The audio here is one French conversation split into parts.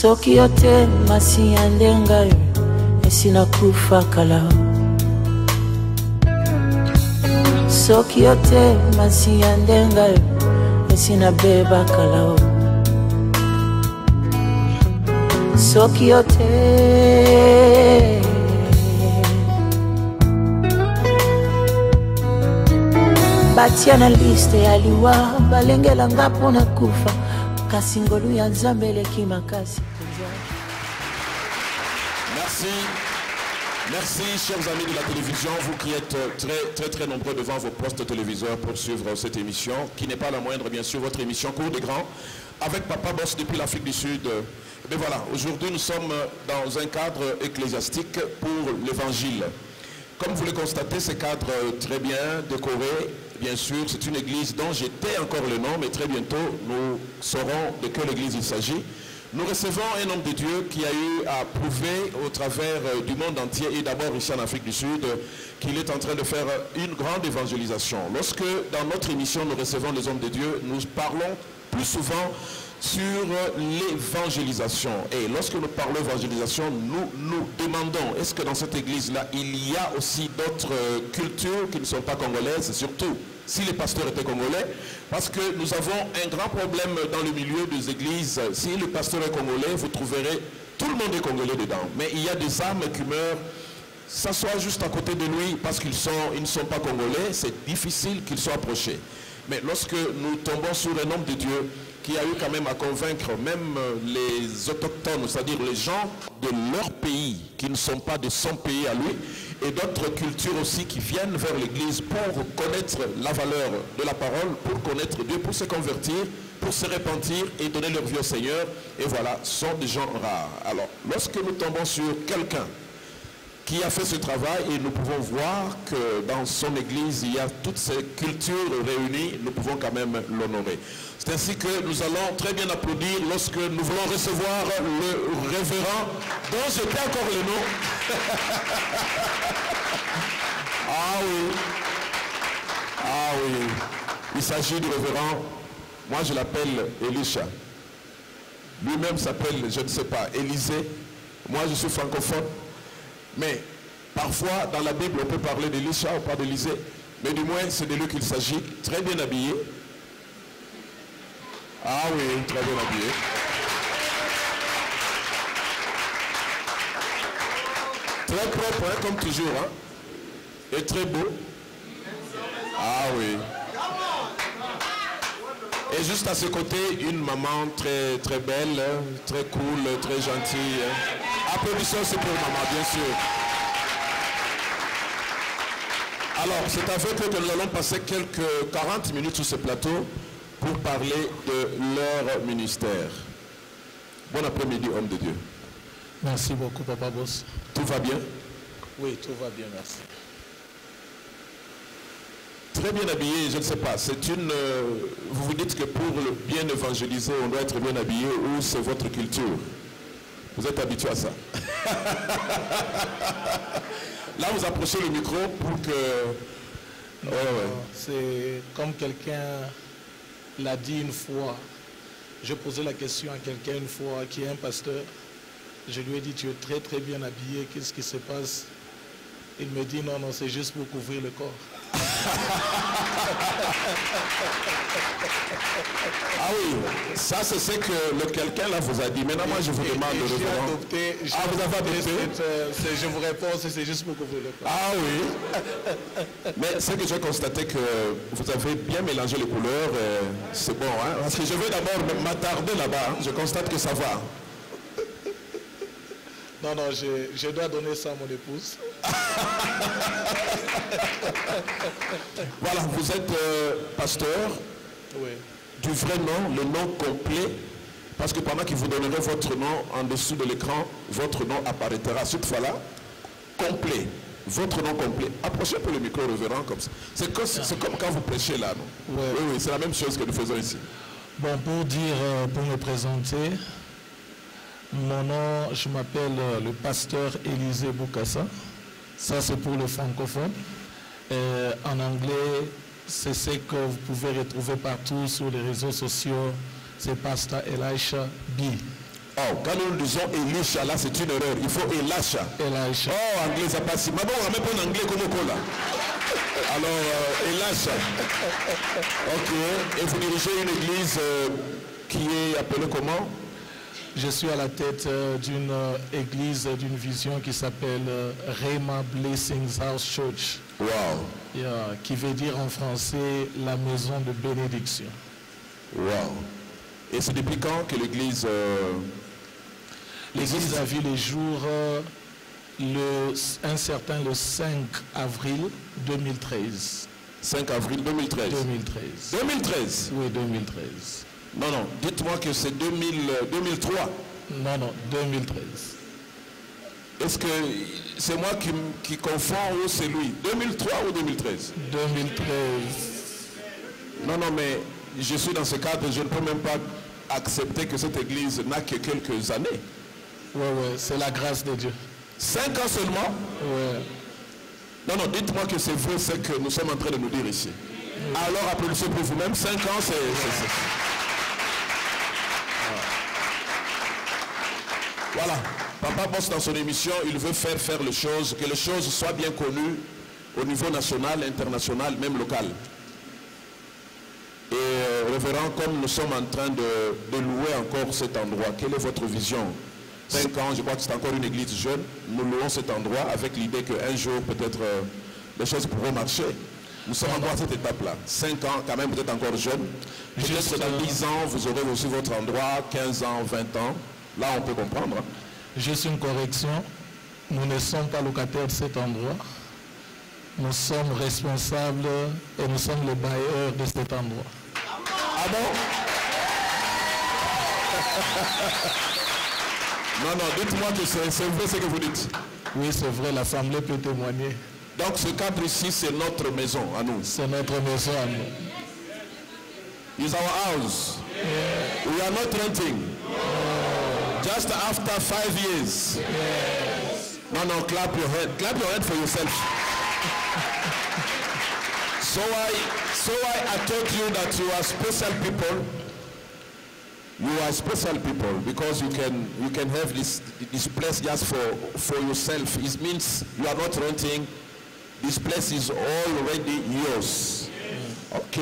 Soki yote masiyandenga esina kufa kalao. Soki yote masiyandenga esina beba kalao. Soki yote batia na liste ya liwa balengela ngapo na kufa kasi ngolu ya Nzambe eleki makasi. Merci chers amis de la télévision, vous qui êtes très nombreux devant vos postes téléviseurs pour suivre cette émission, qui n'est pas la moindre bien sûr, votre émission Cours des Grands, avec Papa Boss depuis l'Afrique du Sud. Mais voilà, aujourd'hui nous sommes dans un cadre ecclésiastique pour l'évangile. Comme vous le constatez, ce cadre très bien décoré, bien sûr, c'est une église dont j'étais encore le nom, mais très bientôt nous saurons de quelle église il s'agit. Nous recevons un homme de Dieu qui a eu à prouver au travers du monde entier et d'abord ici en Afrique du Sud qu'il est en train de faire une grande évangélisation. Lorsque dans notre émission nous recevons les hommes de Dieu, nous parlons plus souvent sur l'évangélisation. Et lorsque nous parlons d'évangélisation, nous demandons, est-ce que dans cette église-là, il y a aussi d'autres cultures qui ne sont pas congolaises, surtout si les pasteurs étaient congolais, parce que nous avons un grand problème dans le milieu des églises. Si le pasteur est congolais, vous trouverez, tout le monde est congolais dedans. Mais il y a des âmes qui meurent, s'assoient juste à côté de lui parce qu'ils ne sont pas congolais, c'est difficile qu'ils soient approchés. Mais lorsque nous tombons sur un homme de Dieu qui a eu quand même à convaincre même les autochtones, c'est-à-dire les gens de leur pays, qui ne sont pas de son pays à lui, et d'autres cultures aussi qui viennent vers l'église pour connaître la valeur de la parole, pour connaître Dieu, pour se convertir, pour se repentir et donner leur vie au Seigneur. Et voilà, ce sont des gens rares. Alors, lorsque nous tombons sur quelqu'un qui a fait ce travail et nous pouvons voir que dans son église, il y a toutes ces cultures réunies, nous pouvons quand même l'honorer. C'est ainsi que nous allons très bien applaudir lorsque nous voulons recevoir le révérend dont je n'ai encore le nom. Ah oui. Ah oui. Il s'agit du révérend, moi je l'appelle Elisha. Lui-même s'appelle, je ne sais pas, Élisée. Moi je suis francophone. Mais parfois, dans la Bible, on peut parler d'Elisha ou pas d'Élisée, mais du moins, c'est de lui qu'il s'agit, très bien habillé. Ah oui, très bien habillé. Très propre, hein, comme toujours, hein, et très beau. Ah oui. Et juste à ses côtés, une maman très belle, très cool, très gentille. Applaudissons aussi pour maman, bien sûr. Alors, c'est avec eux que nous allons passer quelques 40 minutes sur ce plateau pour parler de leur ministère. Bon après-midi, homme de Dieu. Merci beaucoup, Papa Boss. Tout va bien? Oui, tout va bien, merci. Très bien habillé, je ne sais pas, c'est une... vous vous dites que pour le bien évangéliser, on doit être bien habillé, ou c'est votre culture? Vous êtes habitué à ça. Là, vous approchez le micro pour que... C'est comme quelqu'un l'a dit une fois. Je posais la question à quelqu'un une fois qui est un pasteur. Je lui ai dit, tu es très bien habillé, qu'est-ce qui se passe? Il me dit, non, c'est juste pour couvrir le corps. Ah oui, ça c'est ce que le quelqu'un là vous a dit. Maintenant moi je vous demande de référent. Vous avez adopté. Je vous réponds, c'est juste pour couvrir le corps. Ah oui. Mais c'est que j'ai constaté que vous avez bien mélangé les couleurs. C'est bon, hein? Parce que je vais d'abord m'attarder là-bas. Hein. Je constate que ça va. Non, je dois donner ça à mon épouse. Voilà, vous êtes pasteur. Oui. Du vrai nom, le nom complet. Parce que pendant qu'il vous donnerait votre nom en dessous de l'écran, votre nom apparaîtra cette fois-là. Complet. Votre nom complet. Approchez un peu le micro, révérend, comme ça. C'est comme quand vous prêchez là, non? Ouais. Oui, c'est la même chose que nous faisons ici. Bon, pour me présenter, mon nom, je m'appelle le pasteur Élisée Boukassa. Ça, c'est pour le francophone. En anglais, c'est ce que vous pouvez retrouver partout sur les réseaux sociaux. C'est Pasteur Elisha B. Oh, quand nous disons Elisha, là c'est une erreur. Il faut Elisha. Elisha. Oh, anglais, ça passe. Mais bon, on va même pas en anglais comme au là. Alors, Elisha. Ok. Et vous dirigez une église qui est appelée comment? Je suis à la tête d'une église, d'une vision qui s'appelle Rhema Blessings House Church. Wow. Yeah, qui veut dire en français la maison de bénédiction. Wow. Et c'est depuis quand que l'église... L'église a vu les jours un certain le 5 avril 2013. 5 avril 2013. 2013. 2013? Oui, 2013. Non, non, dites-moi que c'est 2003. Non, non, 2013. Est-ce que c'est moi qui confonds ou c'est lui? 2003 ou 2013? 2013. Non, non, mais je suis dans ce cadre, je ne peux même pas accepter que cette église n'a que quelques années. Oui, oui, c'est la grâce de Dieu. 5 ans seulement? Oui. Non, non, dites-moi que c'est vrai ce que nous sommes en train de nous dire ici. Oui. Alors applaudissez pour vous-même, 5 ans c'est... Voilà, Papa Boss dans son émission, il veut faire les choses, que les choses soient bien connues au niveau national, international, même local. Et révérend, comme nous sommes en train de louer encore cet endroit, quelle est votre vision? 5 ans, je crois que c'est encore une église jeune, nous louons cet endroit avec l'idée qu'un jour peut-être les choses pourront marcher. Nous sommes encore à cette étape-là. 5 ans, quand même peut-être encore jeune. Peut-être dans 10 ans, vous aurez aussi votre endroit, 15 ans, 20 ans. Là, on peut comprendre. Hein? Juste une correction. Nous ne sommes pas locataires de cet endroit. Nous sommes responsables et nous sommes les bailleurs de cet endroit. Ah bon? Non, non, dites-moi que c'est vrai ce que vous dites. Oui, c'est vrai, l'Assemblée peut témoigner. Donc ce cadre ici, c'est notre maison à nous. C'est notre maison à nous. It's our house. Yeah. We are not renting. Just after 5 years. Yes. No, no, clap your hand. Clap your hand for yourself. So I told you that you are special people. You are special people because you can have this place just for yourself. It means you are not renting. This place is already yours. Ok.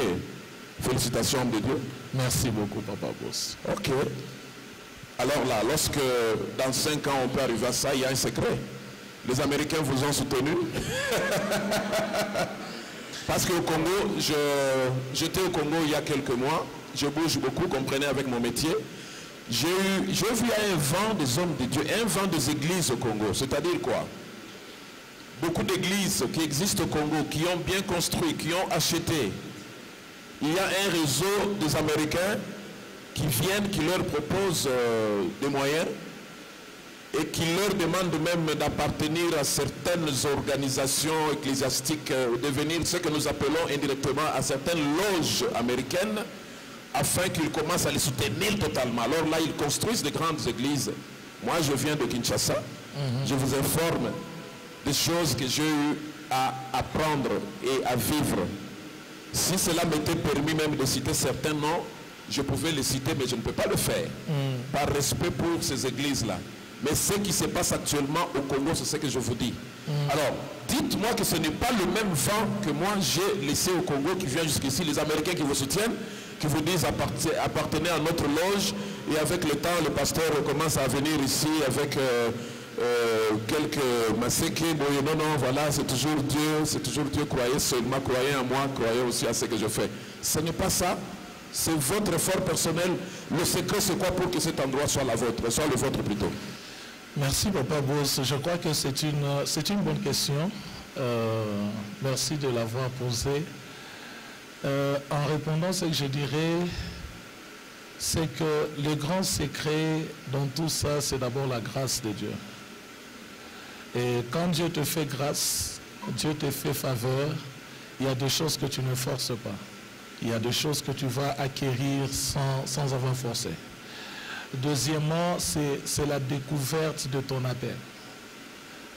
Félicitations de Dieu. Merci beaucoup, Papa Boss. Ok. Alors là, lorsque dans 5 ans on peut arriver à ça, il y a un secret. Les Américains vous ont soutenu. Parce qu'au Congo, j'étais au Congo il y a quelques mois. Je bouge beaucoup, comprenez, avec mon métier. J'ai vu un vent des hommes de Dieu, un vent des églises au Congo. C'est-à-dire quoi? Beaucoup d'églises qui existent au Congo, qui ont bien construit, qui ont acheté. Il y a un réseau des Américains qui viennent, qui leur proposent des moyens et qui leur demandent même d'appartenir à certaines organisations ecclésiastiques, devenir ce que nous appelons indirectement à certaines loges américaines, afin qu'ils commencent à les soutenir totalement. Alors là, ils construisent de grandes églises. Moi, je viens de Kinshasa. Je vous informe des choses que j'ai eu à apprendre et à vivre. Si cela m'était permis même de citer certains noms, je pouvais les citer, mais je ne peux pas le faire. Par respect pour ces églises-là. Mais ce qui se passe actuellement au Congo, c'est ce que je vous dis. Alors, dites-moi que ce n'est pas le même vent que moi j'ai laissé au Congo qui vient jusqu'ici. Les Américains qui vous soutiennent, qui vous disent appartenez à notre loge. Et avec le temps, le pasteur commence à venir ici avec quelques massacres. Non, non, voilà, c'est toujours Dieu, croyez seulement, croyez en moi, croyez aussi à ce que je fais. Ce n'est pas ça. C'est votre effort personnel. Le secret, c'est quoi pour que cet endroit soit la vôtre, soit le vôtre plutôt? Merci, Papa Boss. Je crois que c'est une bonne question. Merci de l'avoir posée. En répondant, ce que je dirais, c'est que le grand secret dans tout ça, c'est d'abord la grâce de Dieu. Et quand Dieu te fait grâce, Dieu te fait faveur, il y a des choses que tu ne forces pas. Il y a des choses que tu vas acquérir sans avoir forcé. Deuxièmement, c'est la découverte de ton appel.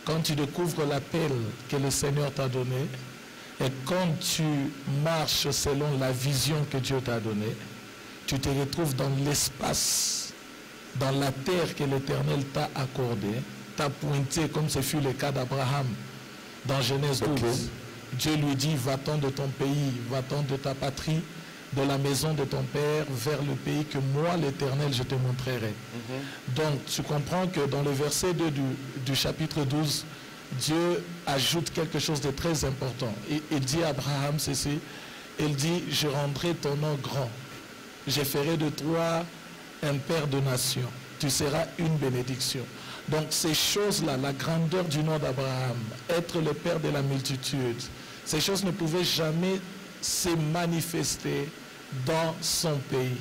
Quand tu découvres l'appel que le Seigneur t'a donné, et quand tu marches selon la vision que Dieu t'a donnée, tu te retrouves dans l'espace dans la terre que l'Éternel t'a accordée, t'a pointé, comme ce fut le cas d'Abraham dans Genèse 12. Okay. Dieu lui dit, va-t'en de ton pays, va-t'en de ta patrie, de la maison de ton père, vers le pays que moi, l'Éternel, je te montrerai. Donc, tu comprends que dans le verset 2 du chapitre 12, Dieu ajoute quelque chose de très important. Il dit à Abraham ceci, il dit, je rendrai ton nom grand. Je ferai de toi un père de nations. Tu seras une bénédiction. Donc ces choses-là, la grandeur du nom d'Abraham, être le père de la multitude, ces choses ne pouvaient jamais se manifester dans son pays,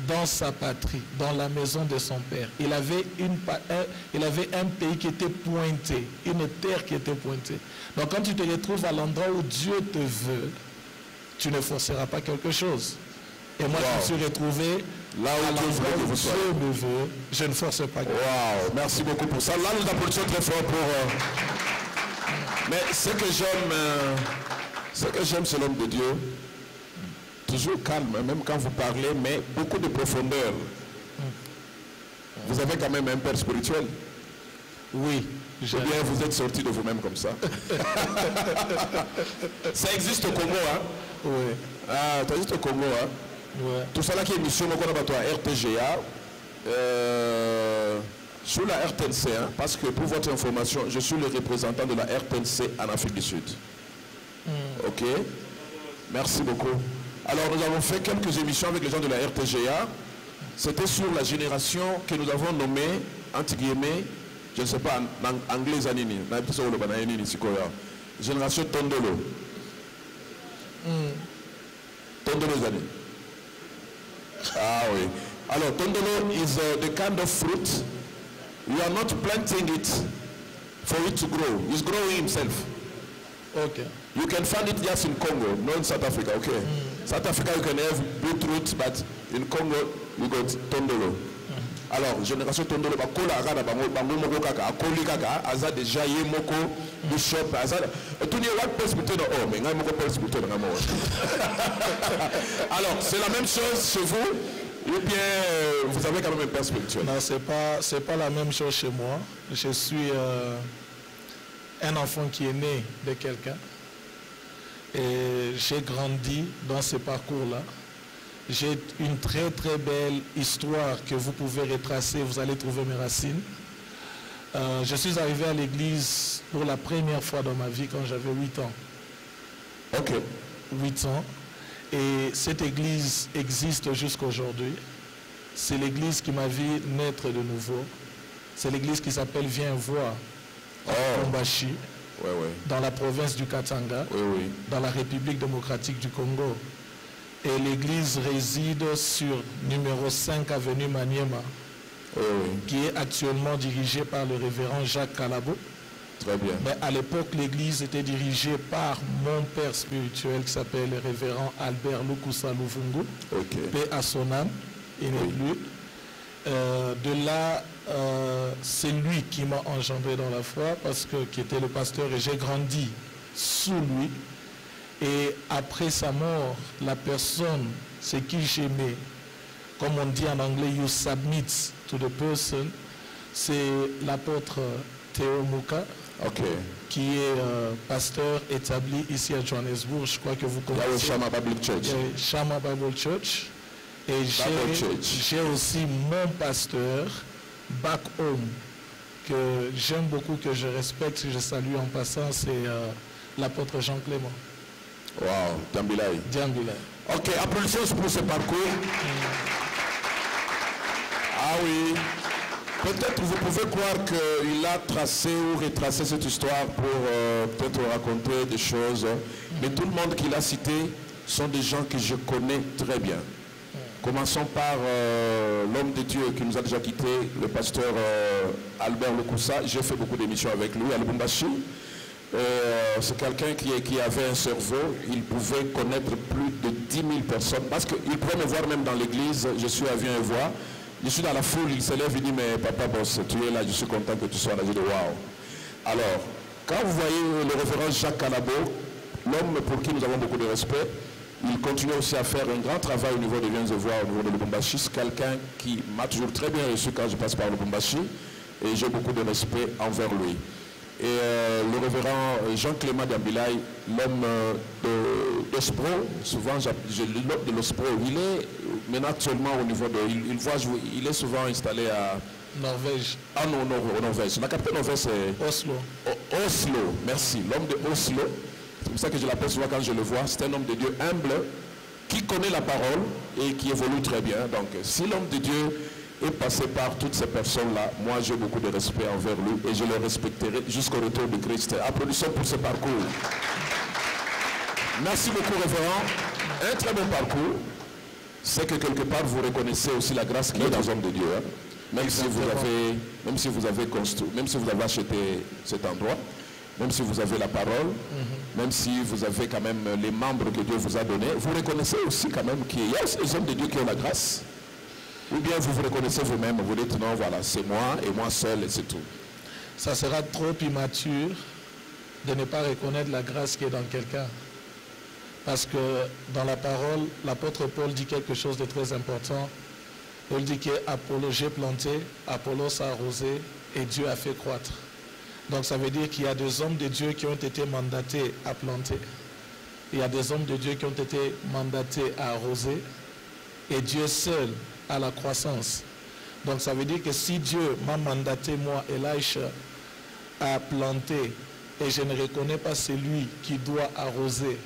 dans sa patrie, dans la maison de son père. Il avait un pays qui était pointé, une terre qui était pointée. Donc quand tu te retrouves à l'endroit où Dieu te veut, tu ne forceras pas quelque chose. Et moi, je me suis retrouvé là où Dieu me veut, je ne force pas. Wow, merci beaucoup pour ça. Là, nous applaudissons très fort pour... Mais ce que j'aime, c'est l'homme de Dieu. Toujours calme, même quand vous parlez, mais beaucoup de profondeur. Vous avez quand même un père spirituel. Oui. Ou bien vous êtes sorti de vous-même comme ça. Ça existe au Congo, hein? Oui. Ah, ça existe au Congo, hein? Ouais. Tout ça là qui est émission, on a toi RTGA, sur la RTNC, hein, parce que pour votre information, je suis le représentant de la RTNC en Afrique du Sud. Ok, merci beaucoup. Alors nous avons fait quelques émissions avec les gens de la RTGA. C'était sur la génération que nous avons nommée, entre guillemets, je ne sais pas, en anglais, génération Tondolo. Tondolo Zani. Ah oui. Alors, Tondolo is the kind of fruit. You are not planting it for it to grow. It's growing himself. Okay. You can find it just in Congo, not in South Africa. Okay. South Africa you can have beetroot, but in Congo you got Tondolo. Alors, génération Tondolo, bakola agada bango moko kaka, akoli kaka, aza déjà ye moko du shop, aza. Tout n'y what presbyter oh, mais ngai moko presbyter na mo. Alors, c'est la même chose chez vous, ou bien vous avez quand même un père spirituel? Non, c'est pas la même chose chez moi. Je suis un enfant qui est né de quelqu'un. Et j'ai grandi dans ce parcours-là. J'ai une très très belle histoire que vous pouvez retracer, vous allez trouver mes racines. Je suis arrivé à l'église pour la première fois dans ma vie quand j'avais 8 ans. Ok. 8 ans. Et cette église existe jusqu'à aujourd'hui. C'est l'église qui m'a vu naître de nouveau. C'est l'église qui s'appelle Viens voir, à Lubumbashi, dans la province du Katanga, dans la République démocratique du Congo. Et l'église réside sur numéro 5 avenue Maniema, qui est actuellement dirigée par le révérend Jacques Kalabo. Très bien. Mais à l'époque, l'église était dirigée par mon père spirituel qui s'appelle le révérend Albert Lukusa Luvungu. Paix à son âme, il n'est plus. De là, c'est lui qui m'a engendré dans la foi, parce que qui était le pasteur, et j'ai grandi sous lui. Et après sa mort, la personne, c'est qui j'aimais, comme on dit en anglais, you submit to the person, c'est l'apôtre Théo Mouka, qui est pasteur établi ici à Johannesburg. Je crois que vous connaissez. Shama Bible Church. Shama Bible Church. Et j'ai aussi mon pasteur back home, que j'aime beaucoup, que je respecte, que je salue en passant, c'est l'apôtre Jean Clément. Wow, Djambilai. Djambilai. Ok, applaudissons pour ce parcours. Ah oui. Peut-être vous pouvez croire qu'il a tracé ou retracé cette histoire pour peut-être raconter des choses. Mais tout le monde qu'il a cité sont des gens que je connais très bien. Commençons par l'homme de Dieu qui nous a déjà quitté, le pasteur Albert Lukusa. J'ai fait beaucoup d'émissions avec lui à Lubumbashi. C'est quelqu'un qui avait un cerveau, il pouvait connaître plus de 10 000 personnes, parce qu'il pouvait me voir même dans l'église, je suis à Viens et voir, je suis dans la foule, il se lève, il dit, mais papa boss, tu es là, je suis content que tu sois là, je dis waouh. Alors, quand vous voyez le révérend Jacques Kalabo, l'homme pour qui nous avons beaucoup de respect, Il continue aussi à faire un grand travail au niveau de Viens de voir, au niveau de Lubumbashi. C'est quelqu'un qui m'a toujours très bien reçu quand je passe par Lubumbashi. Et j'ai beaucoup de respect envers lui. Et le révérend Jean-Clément Dambilay, l'homme d'Ospro, souvent je l'homme de l'Ospro, il est maintenant actuellement au niveau de... Il est souvent installé à... Norvège. Ah non, au Norvège. La capitale Norvège c'est... Oslo. Oslo, merci. L'homme de Oslo. C'est pour ça que je l'appelle souvent quand je le vois. C'est un homme de Dieu humble, qui connaît la parole et qui évolue très bien. Donc si l'homme de Dieu est passé par toutes ces personnes-là, moi j'ai beaucoup de respect envers lui et je le respecterai jusqu'au retour de Christ. Applaudissons pour ce parcours. Merci beaucoup, révérend. Un très bon parcours. C'est que quelque part vous reconnaissez aussi la grâce qu'il y a dans l'homme de Dieu. Hein? Même si vous avez construit, même si vous avez acheté cet endroit, même si vous avez la parole, même si vous avez quand même les membres que Dieu vous a donnés, vous reconnaissez aussi quand même qu'il y a aussi les hommes de Dieu qui ont la grâce. Ou bien vous vous reconnaissez vous-même, vous dites non, voilà, c'est moi et moi seul et c'est tout. Ça sera trop immature de ne pas reconnaître la grâce qui est dans quelqu'un. Parce que dans la parole, l'apôtre Paul dit quelque chose de très important. Paul dit qu'Apollo, j'ai planté, Apollos a arrosé et Dieu a fait croître. Donc ça veut dire qu'il y a des hommes de Dieu qui ont été mandatés à planter. Il y a des hommes de Dieu qui ont été mandatés à arroser. Et Dieu seul a la croissance. Donc ça veut dire que si Dieu m'a mandaté, moi, Elisha, à planter, et je ne reconnais pas celui qui doit arroser,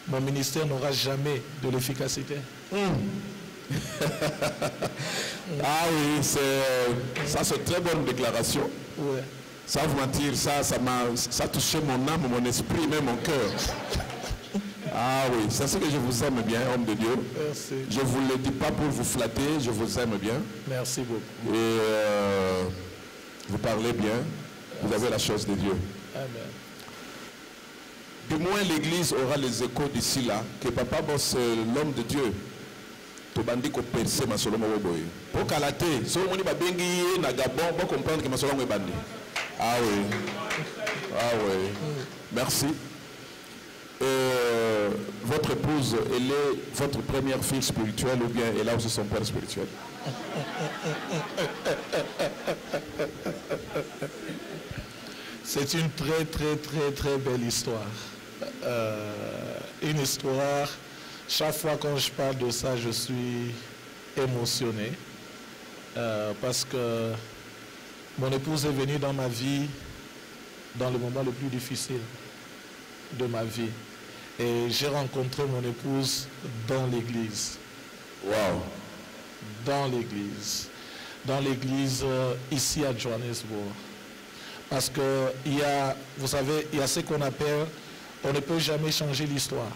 mon ministère n'aura jamais de l'efficacité. Ah oui, ça c'est une très bonne déclaration. Ouais. Sans vous mentir, ça a touché mon âme, mon esprit, même mon cœur. Ah oui, c'est ce que je vous aime bien, homme de Dieu. Merci. Je ne vous le dis pas pour vous flatter, je vous aime bien. Merci beaucoup. Et vous parlez bien, vous avez la chose de Dieu. Amen. Du moins l'Église aura les échos d'ici là, que Papa Boss, l'homme de Dieu, tobandi ko percer masolomo weboye. Pour kalater, so moni ba bengi na Gabon, pour comprendre que masolomo ebandi. Ah oui. Ah oui. Merci. Votre épouse, elle est votre première fille spirituelle ou bien elle a aussi son père spirituel? C'est une très très très très belle histoire. Une histoire, chaque fois quand je parle de ça, je suis émotionné parce que mon épouse est venue dans ma vie dans le moment le plus difficile de ma vie. Et j'ai rencontré mon épouse dans l'église. Wow. Dans l'église. Dans l'église ici à Johannesburg. Parce que vous savez, il y a ce qu'on appelle, on ne peut jamais changer l'histoire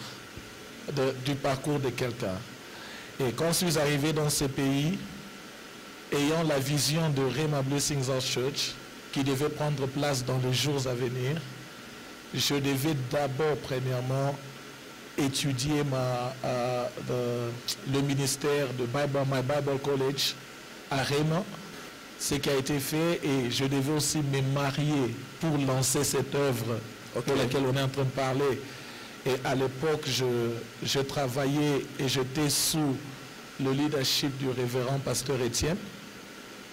du parcours de quelqu'un. Et quand je suis arrivé dans ce pays, ayant la vision de Rhema Blessings House Church, qui devait prendre place dans les jours à venir, je devais d'abord, premièrement, étudier le ministère de My Bible College à Rhema, ce qui a été fait, et je devais aussi me marier pour lancer cette œuvre de laquelle on est en train de parler. Et à l'époque, je travaillais et j'étais sous le leadership du révérend pasteur Étienne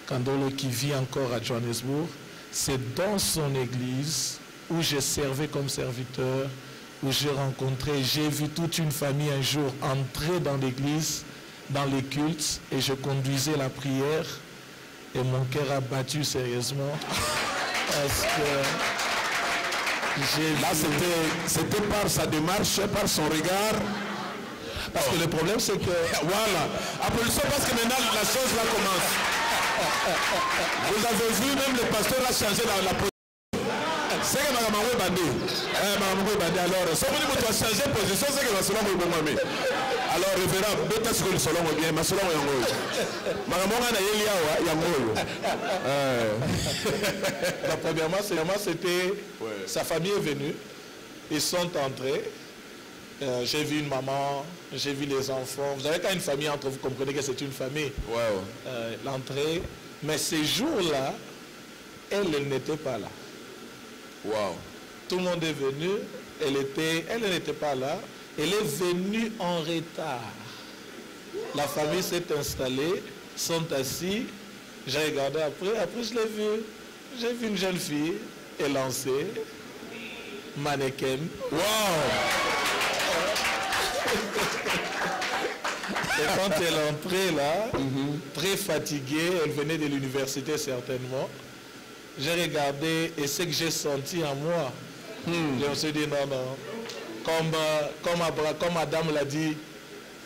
Kandolo, qui vit encore à Johannesburg. C'est dans son église où j'ai servi comme serviteur, où j'ai vu toute une famille un jour entrer dans l'église, dans les cultes, et je conduisais la prière, et mon cœur a battu sérieusement, parce que là c'était par sa démarche, par son regard. Parce que le problème c'est que... Voilà, applaudissons parce que maintenant la chose là commence. Vous avez vu, même le pasteur a changé la position. C'est que ma maman est bandée. Alors, si vous avez changé de position, c'est que ma soeur est bandée. Alors, révérend, peut-être que le salon est bien, ma soeur est en haut. Ma maman est en haut. Premièrement, c'était... Sa famille est venue. Ils sont entrés. J'ai vu une maman, j'ai vu les enfants. Vous avez quand une famille entre vous, comprenez que c'est une famille. Wow. L'entrée. Mais ces jours-là, elle n'était pas là. Wow. Tout le monde est venu, elle n'était pas là. Elle est venue en retard. La famille s'est installée, sont assis. J'ai regardé après je l'ai vu. J'ai vu une jeune fille élancée, mannequin. Wow! Et quand elle est entrée là, très fatiguée, elle venait de l'université certainement. J'ai regardé et ce que j'ai senti en moi, je me suis dit non, non. Comme madame l'a dit,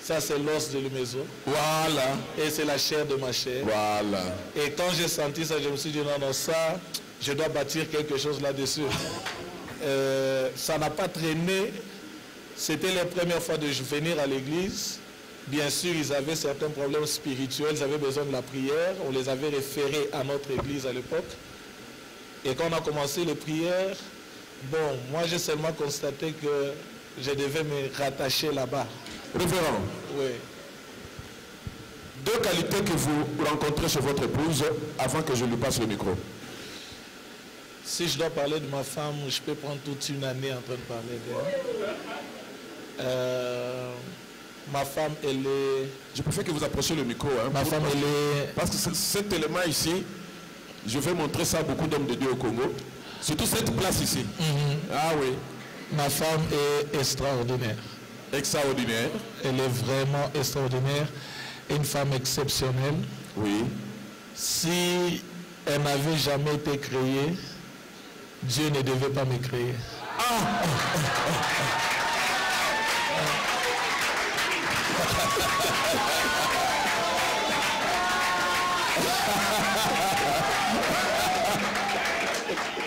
ça c'est l'os de la maison. Voilà. Et c'est la chair de ma chair. Voilà. Et quand j'ai senti ça, je me suis dit non, non, ça, je dois bâtir quelque chose là-dessus. Ça n'a pas traîné. C'était la première fois de venir à l'église. Bien sûr, ils avaient certains problèmes spirituels, ils avaient besoin de la prière. On les avait référés à notre église à l'époque. Et quand on a commencé les prières, bon, moi j'ai seulement constaté que je devais me rattacher là-bas. Révérend. Oui. Deux qualités que vous rencontrez chez votre épouse avant que je lui passe le micro. Si je dois parler de ma femme, je peux prendre toute une année en train de parler d'elle. Ma femme, elle est... Je préfère que vous approchiez le micro. Hein, Ma femme, elle est... Parce que cet élément ici, je vais montrer ça à beaucoup d'hommes de Dieu au Congo. Surtout cette place ici. Ah oui. Ma femme est extraordinaire. Extraordinaire. Elle est vraiment extraordinaire. Une femme exceptionnelle. Oui. Si elle n'avait jamais été créée, Dieu ne devait pas me créer.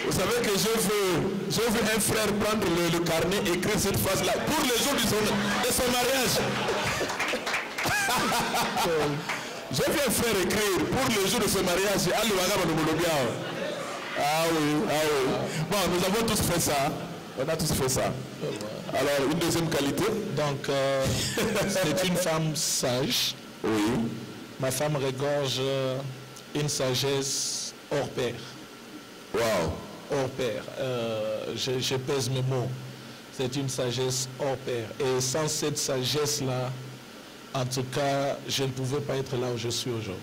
Vous savez que je veux un frère prendre le carnet et écrire cette phrase-là pour les jours de son mariage. J'ai vu un frère écrire pour le jour de ce mariage. Ah oui, ah oui. Bon, nous avons tous fait ça. On a tous fait ça. Alors, une deuxième qualité. Donc, c'est une femme sage. Oui. Ma femme regorge une sagesse hors pair. Wow. Hors pair. Je pèse mes mots. C'est une sagesse hors pair. Et sans cette sagesse-là, en tout cas, je ne pouvais pas être là où je suis aujourd'hui.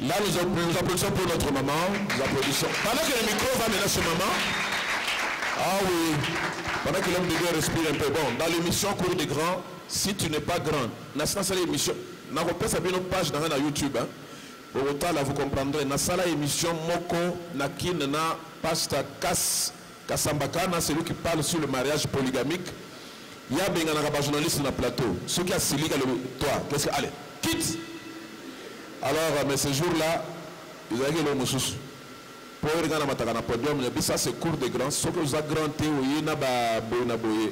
Là, nous applaudissons pour notre maman. Nous applaudissons. Pendant que le micro va maintenant chez maman. Ah oui. Pendant que l'homme de Dieu respire un peu. Bon, dans l'émission Cours des Grands, si tu n'es pas grand, dans cette émission, n'a pas une page dans YouTube. Hein? Pour autant, là, vous comprendrez. Dans cette émission, Moko, Nakin, na Pasteur Kassambakana, c'est lui qui parle sur le mariage polygamique. Il y a un journaliste dans le plateau. Ceux qui a scellé toi, qu'est-ce que. Allez, quitte! Alors, mais ce jour-là, ils avaient le moussous. Pour regarder le podium, ça c'est cours de grand. Ce que vous avez grand théo, il y a un boy.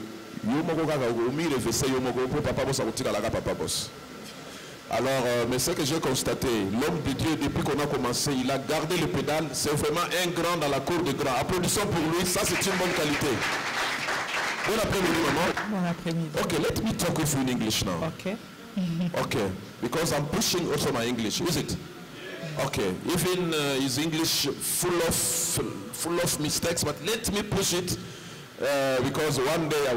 Alors, mais ce que j'ai constaté, l'homme de Dieu, depuis qu'on a commencé, il a gardé le pédale. C'est vraiment un grand dans la cour de grand. Applaudissons pour lui, ça c'est une bonne qualité. Bon après-midi, maman. Bon après-midi. Okay, let me talk with you in English now. Okay. Okay, because I'm pushing also my English, is it? Okay, even his English full of mistakes, but let me push it because one day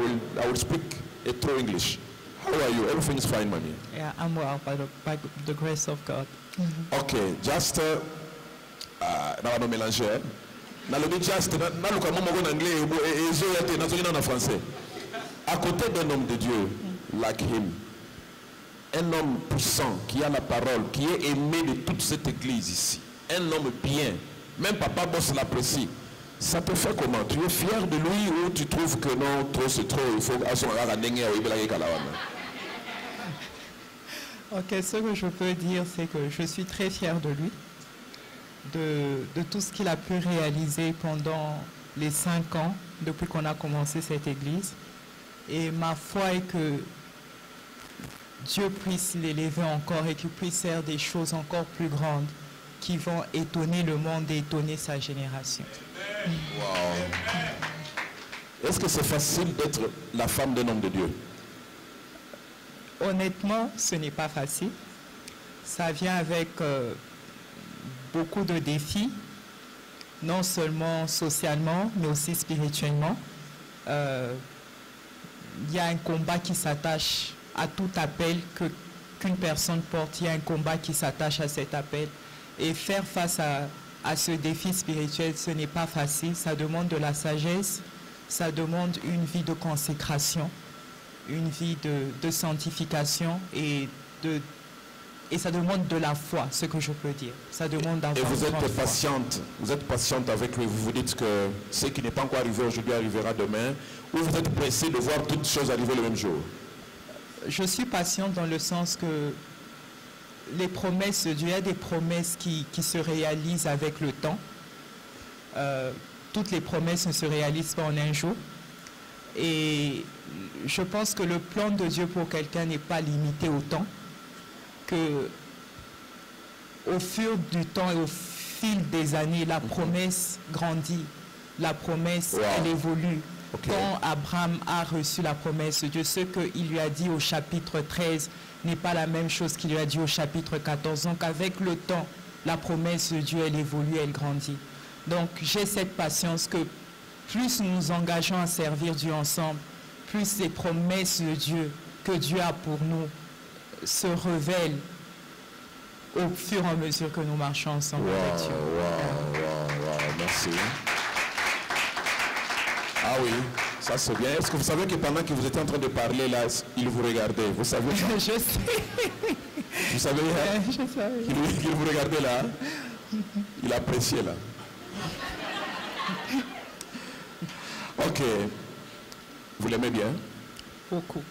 I will speak a true English. How are you? Everything is fine, mommy. Yeah, I'm well by the grace of God. Okay, just na no mélanger. Na le just na luka momo en anglais et zo yate na zo na français. À côté d'un homme de Dieu like him, un homme puissant qui a la parole, qui est aimé de toute cette église ici, un homme bien, même Papa Boss l'apprécie. Ça te fait comment? Tu es fier de lui ou tu trouves que non, trop c'est trop, il faut à son Ok, ce que je peux dire, c'est que je suis très fière de lui, de tout ce qu'il a pu réaliser pendant les 5 ans depuis qu'on a commencé cette église. Et ma foi est que Dieu puisse l'élever encore et qu'il puisse faire des choses encore plus grandes qui vont étonner le monde et étonner sa génération. Wow. Est-ce que c'est facile d'être la femme d'un homme de Dieu? Honnêtement, ce n'est pas facile. Ça vient avec beaucoup de défis, non seulement socialement, mais aussi spirituellement. il y a un combat qui s'attache à tout appel qu'une personne porte. Il y a un combat qui s'attache à cet appel. Et faire face à ce défi spirituel, ce n'est pas facile. Ça demande de la sagesse, ça demande une vie de consécration, une vie de sanctification et ça demande de la foi, ce que je peux dire. Ça demande d'avoir. Et vous êtes patiente avec lui. Vous vous dites que ce qui n'est pas encore arrivé aujourd'hui arrivera demain, ou vous êtes pressé de voir toutes choses arriver le même jour? Je suis patiente dans le sens que les promesses de Dieu, il y a des promesses qui se réalisent avec le temps. Toutes les promesses ne se réalisent pas en un jour. Et je pense que le plan de Dieu pour quelqu'un n'est pas limité au temps. Que au fur du temps et au fil des années, la promesse grandit, la promesse elle évolue. Okay. Quand Abraham a reçu la promesse de Dieu, ce qu'il lui a dit au chapitre 13 n'est pas la même chose qu'il lui a dit au chapitre 14. Donc avec le temps, la promesse de Dieu, elle évolue, elle grandit. Donc j'ai cette patience que plus nous nous engageons à servir Dieu ensemble, plus les promesses de Dieu que Dieu a pour nous se révèlent au fur et à mesure que nous marchons ensemble avec Dieu. Merci. Ah oui, ça c'est bien. Est-ce que vous savez que pendant que vous étiez en train de parler là, il vous regardait? Vous savez ça? Je sais. Vous savez, hein? Je savais. Il vous regardait là. Il appréciait là. Ok. Vous l'aimez bien? Beaucoup.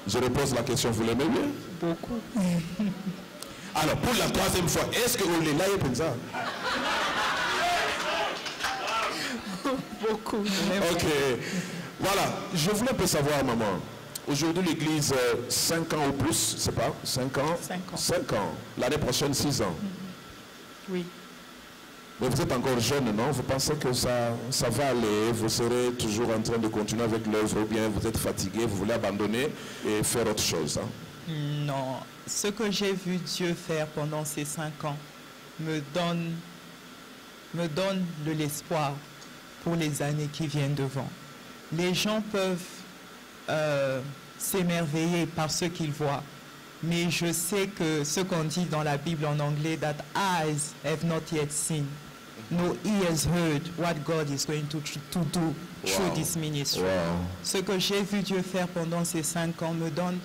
Je repose la question, vous l'aimez bien? Beaucoup. Alors, pour la troisième fois, est-ce que vous l'aimez comme ça? Beaucoup. Ok. Voilà, je voulais un peu savoir, maman. Aujourd'hui, l'église, 5 ans ou plus, c'est pas? 5 ans? 5 ans. 5 ans. L'année prochaine, 6 ans. Oui. Mais vous êtes encore jeune, non? Vous pensez que ça va aller? Vous serez toujours en train de continuer avec l'œuvre ou bien vous êtes fatigué, vous voulez abandonner et faire autre chose, hein? Non. Ce que j'ai vu Dieu faire pendant ces 5 ans me donne de l'espoir pour les années qui viennent devant. Les gens peuvent s'émerveiller par ce qu'ils voient. Mais je sais que ce qu'on dit dans la Bible en anglais, that eyes have not yet seen, no ears heard what God is going to do through this ministry. Ce que j'ai vu Dieu faire pendant ces 5 ans me donne,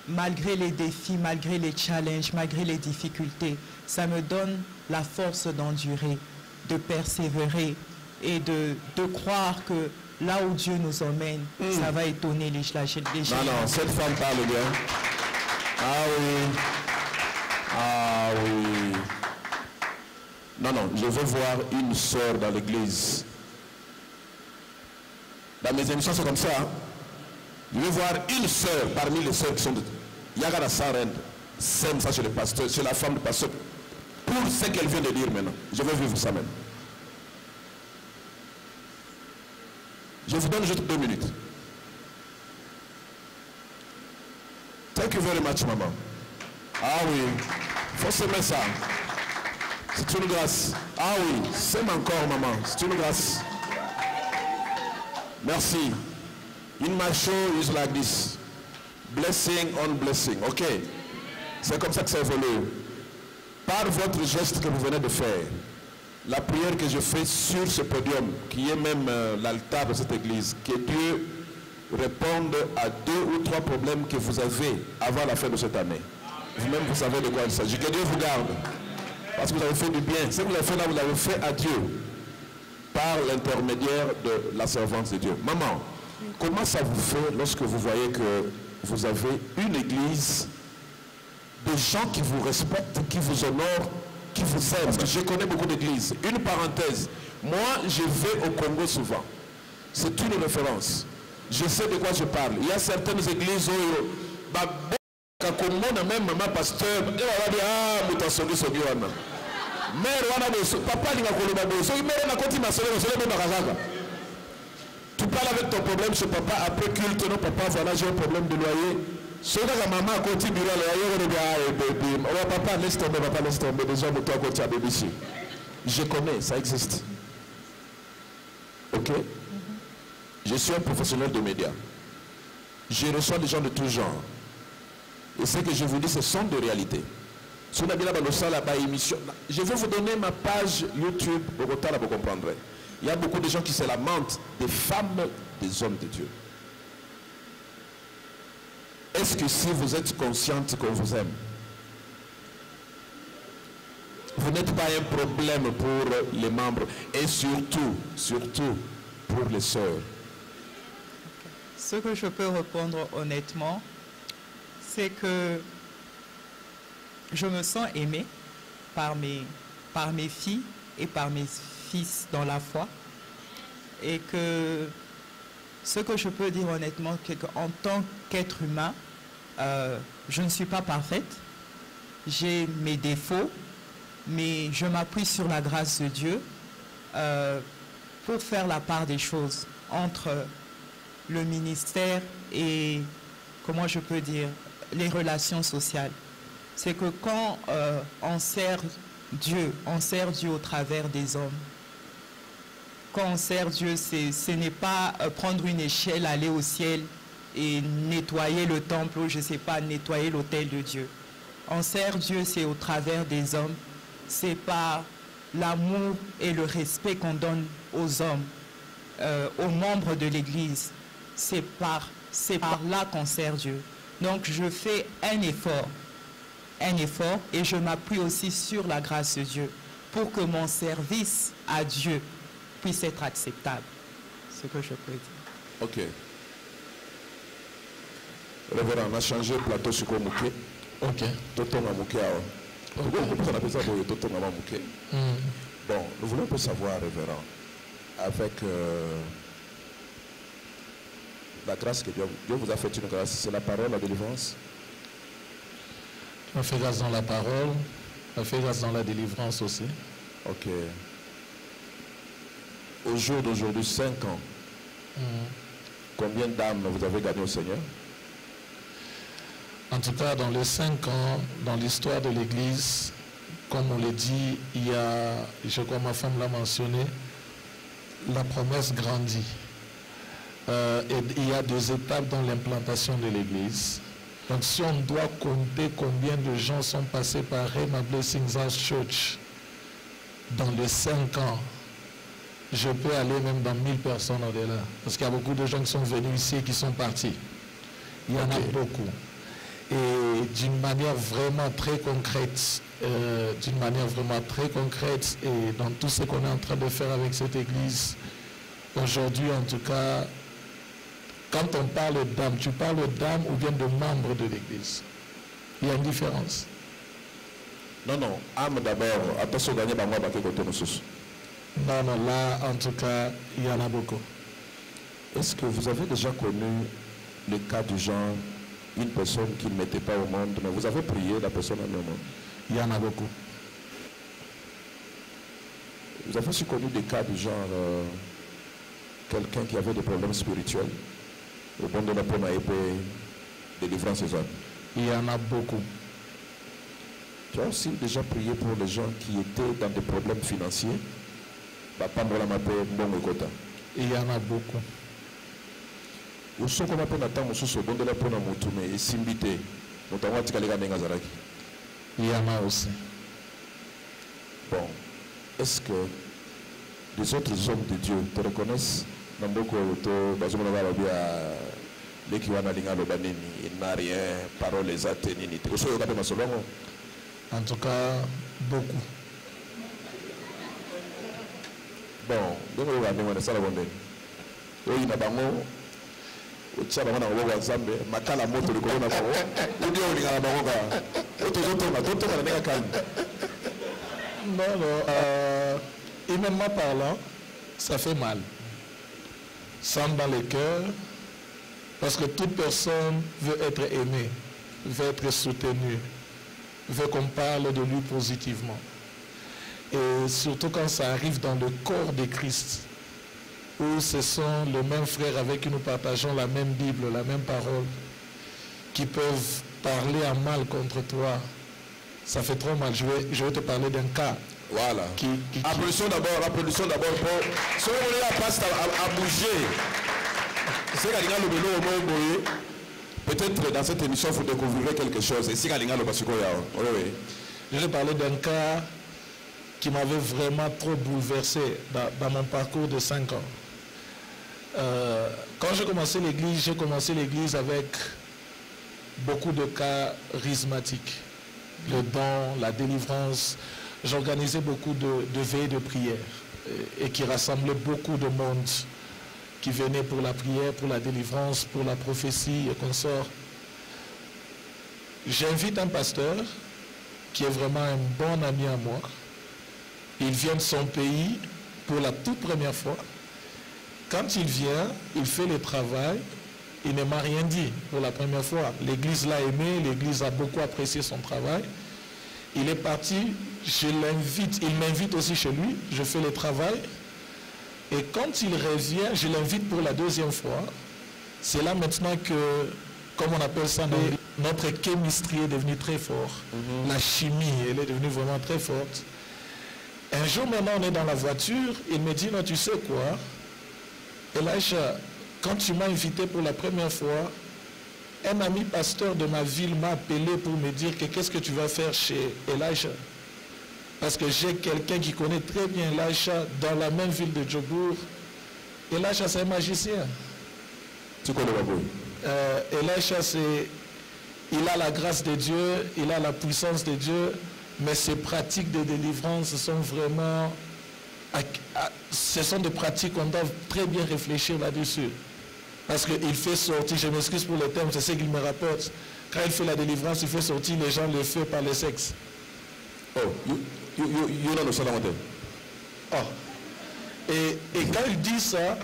malgré les défis, malgré les challenges, malgré les difficultés, ça me donne la force d'endurer, de persévérer et de croire que là où Dieu nous emmène, ça va étonner les gens. Non, cette femme parle bien. Ah oui. Ah oui. Non, je veux voir une sœur dans l'église. Dans mes émissions, c'est comme ça. Hein? Je veux voir une sœur parmi les sœurs qui sont de Yagara Saren. Sème ça chez le pasteur, chez la femme du pasteur. Pour ce qu'elle vient de dire maintenant. Je veux vivre ça même. Je vous donne juste 2 minutes. Thank you very much, maman. Ah oui, faut s'aimer ça. C'est une grâce. Ah oui, s'aime encore, maman. C'est une grâce. Merci. In my show is like this. Blessing on blessing. Ok. C'est comme ça que ça évolue. Par votre geste que vous venez de faire, la prière que je fais sur ce podium, qui est même l'altar de cette église, que Dieu réponde à 2 ou 3 problèmes que vous avez avant la fin de cette année. Vous-même, vous savez de quoi il s'agit. Que Dieu vous garde. Parce que vous avez fait du bien. Ce que vous avez fait là, vous l'avez fait à Dieu. Par l'intermédiaire de la servante de Dieu. Maman, comment ça vous fait lorsque vous voyez que vous avez une église de gens qui vous respectent, qui vous honorent, qui vous aiment? Parce que je connais beaucoup d'églises. Une parenthèse. Moi, je vais au Congo souvent. C'est une référence. Je sais de quoi je parle. Il y a certaines églises où même maman pasteur, tu parles avec ton problème chez papa après culte, non papa, voilà j'ai un problème de loyer. Ce que la maman continue le loyer, papa laisse tomber, déjà toi côté à bébé ici. Je connais, ça existe. Ok? Je suis un professionnel de médias. Je reçois des gens de tout genre. Et ce que je vous dis, ce sont des réalités. Je vais vous donner ma page YouTube, Bogota, là, vous comprendrez. Il y a beaucoup de gens qui se lamentent, des femmes, des hommes de Dieu. Est-ce que si vous êtes consciente qu'on vous aime, vous n'êtes pas un problème pour les membres et surtout pour les sœurs? Ce que je peux répondre honnêtement, c'est que je me sens aimée par mes filles et par mes fils dans la foi. Et que ce que je peux dire honnêtement, c'est qu'en tant qu'être humain, je ne suis pas parfaite. J'ai mes défauts, mais je m'appuie sur la grâce de Dieu pour faire la part des choses entre le ministère et, comment je peux dire, les relations sociales. C'est que quand on sert Dieu au travers des hommes. Quand on sert Dieu, ce n'est pas prendre une échelle, aller au ciel et nettoyer le temple ou je ne sais pas, nettoyer l'autel de Dieu. On sert Dieu, c'est au travers des hommes. C'est par l'amour et le respect qu'on donne aux hommes, aux membres de l'Église. C'est par là qu'on sert Dieu. Donc je fais un effort et je m'appuie aussi sur la grâce de Dieu pour que mon service à Dieu puisse être acceptable. C'est ce que je peux dire. Ok. Révérend, on a changé le plateau sur quoi Mouké. Ok. Toton a Mouké. Pourquoi on appelle ça Toton a Mouké? Bon, nous voulons un peu savoir, révérend, avec la grâce que Dieu vous a fait une grâce, c'est la parole, la délivrance. On fait grâce dans la parole, on fait grâce dans la délivrance aussi. Ok. Au jour d'aujourd'hui, 5 ans, combien d'âmes vous avez gagné au Seigneur? En tout cas, dans les 5 ans, dans l'histoire de l'Église, comme on l'a dit, il y a, je crois ma femme l'a mentionné, la promesse grandit. Et il y a 2 étapes dans l'implantation de l'Église. Donc si on doit compter combien de gens sont passés par Rhema Blessings House Church dans les 5 ans, je peux aller même dans 1000 personnes au-delà. Parce qu'il y a beaucoup de gens qui sont venus ici et qui sont partis. Il y en a beaucoup. Et d'une manière vraiment très concrète, et dans tout ce qu'on est en train de faire avec cette église, aujourd'hui en tout cas, quand on parle d'âme, tu parles d'âme ou bien de membres de l'église? Il y a une différence. Non, âme d'abord, attention gagner par moi, côté nous. Non, là en tout cas, il y en a beaucoup. Est-ce que vous avez déjà connu le cas du genre, une personne qui ne mettait pas au monde, mais vous avez prié, la personne a mis au monde? Il y en a beaucoup. Vous avez aussi connu des cas du genre, quelqu'un qui avait des problèmes spirituels, au bon de la peine à épée, délivrance aux hommes? Il y en a beaucoup. Tu as aussi déjà prié pour les gens qui étaient dans des problèmes financiers? Il y en a beaucoup. Il y en a aussi. Bon, est-ce que les autres hommes de Dieu te reconnaissent? Il n'a rien, parole les atténini. En tout cas, beaucoup. Bon, donc on va demander ça la bonne. Oui, il y a bango. Au tchad, on a un gros ensemble. Makala moto le corona fo. Ou bien on y a bango ga. Auto la calme. Non, humainement parlant, ça fait mal. Ça dans le cœur, parce que toute personne veut être aimée, veut être soutenue, veut qu'on parle de lui positivement. Et surtout quand ça arrive dans le corps de Christ, où ce sont les mêmes frères avec qui nous partageons la même Bible, la même parole, qui peuvent parler en mal contre toi. Ça fait trop mal. Je vais te parler d'un cas. Voilà. Applaudissons d'abord pour... Si on voulait la passe à bouger. Peut-être dans cette émission, vous découvrirez quelque chose. Et si je vais parler d'un cas qui m'avait vraiment trop bouleversé dans mon parcours de 5 ans. Quand j'ai commencé l'église avec beaucoup de cas charismatiques. Le don, la délivrance. J'organisais beaucoup de veillées de prière et qui rassemblaient beaucoup de monde qui venait pour la prière, pour la délivrance, pour la prophétie et consorts. J'invite un pasteur qui est vraiment un bon ami à moi. Il vient de son pays pour la toute première fois. Quand il vient, il fait le travail. Il ne m'a rien dit pour la première fois. L'église l'a aimé, l'église a beaucoup apprécié son travail. Il est parti, je l'invite, il m'invite aussi chez lui, je fais le travail. Et quand il revient, je l'invite pour la deuxième fois. C'est là maintenant que, comme on appelle ça, notre chemistry est devenu très fort. La chimie, elle est devenue vraiment très forte. Un jour maintenant, on est dans la voiture, il me dit, non, tu sais quoi, Elijah, quand tu m'as invité pour la première fois, un ami pasteur de ma ville m'a appelé pour me dire que qu'est-ce que tu vas faire chez Elijah. Parce que j'ai quelqu'un qui connaît très bien Elijah dans la même ville de Djobour. Elijah, c'est un magicien. Tu connais Elijah, il a la grâce de Dieu, il a la puissance de Dieu, mais ses pratiques de délivrance sont vraiment... Ce sont des pratiques qu'on doit très bien réfléchir là-dessus. Parce qu'il fait sortir, je m'excuse pour le terme, c'est ce qu'il me rapporte. Quand il fait la délivrance, il fait sortir les gens le feu par le sexe. Oh, Et quand il dit ça,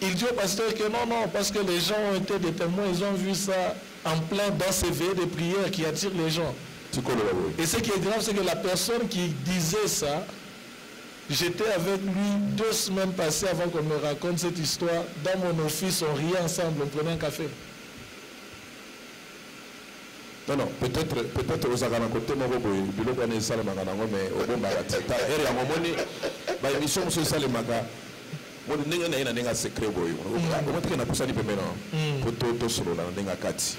il dit au pasteur que non, parce que les gens ont été des témoins, ils ont vu ça en plein dans ces veillées de prière qui attirent les gens. Et ce qui est grave, c'est que la personne qui disait ça, j'étais avec lui 2 semaines passées avant qu'on me raconte cette histoire. Dans mon office, on riait ensemble, on prenait un café. Non, peut-être aux agana côté mon bobo, bilo kwa ne sala magana ngome obomba katata. Eri ya momoni ba émission so sala maga. Mo ninga na ina ninga secret boy. O motike na kusali pembena. To solo la ninga kati.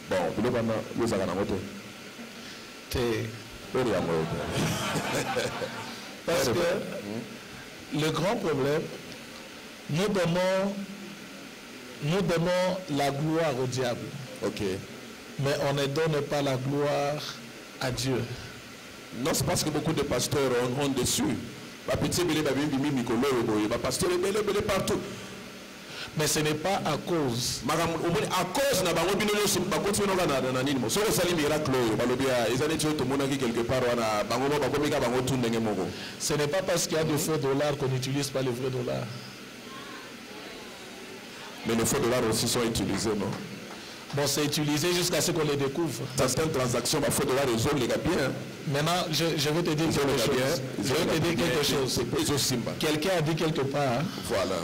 Bon, bilo kwa los agana ngote. Te eri ya mo. Parce que le grand problème, nous donnons la gloire au diable. Ok. Mais on ne donne pas la gloire à Dieu. Non, c'est parce que beaucoup de pasteurs ont dessus. Partout. Mais ce n'est pas à cause. Ce n'est pas parce qu'il y a de faux dollars qu'on n'utilise pas les vrais dollars. Mais les faux dollars aussi sont utilisés, non? Bon, c'est utilisé jusqu'à ce qu'on les découvre. Certaines transactions, il faut de la raison, les gars bien. Maintenant, je vais te dire quelque chose. Je vais te dire quelque chose. Quelqu'un a dit quelque part. Voilà.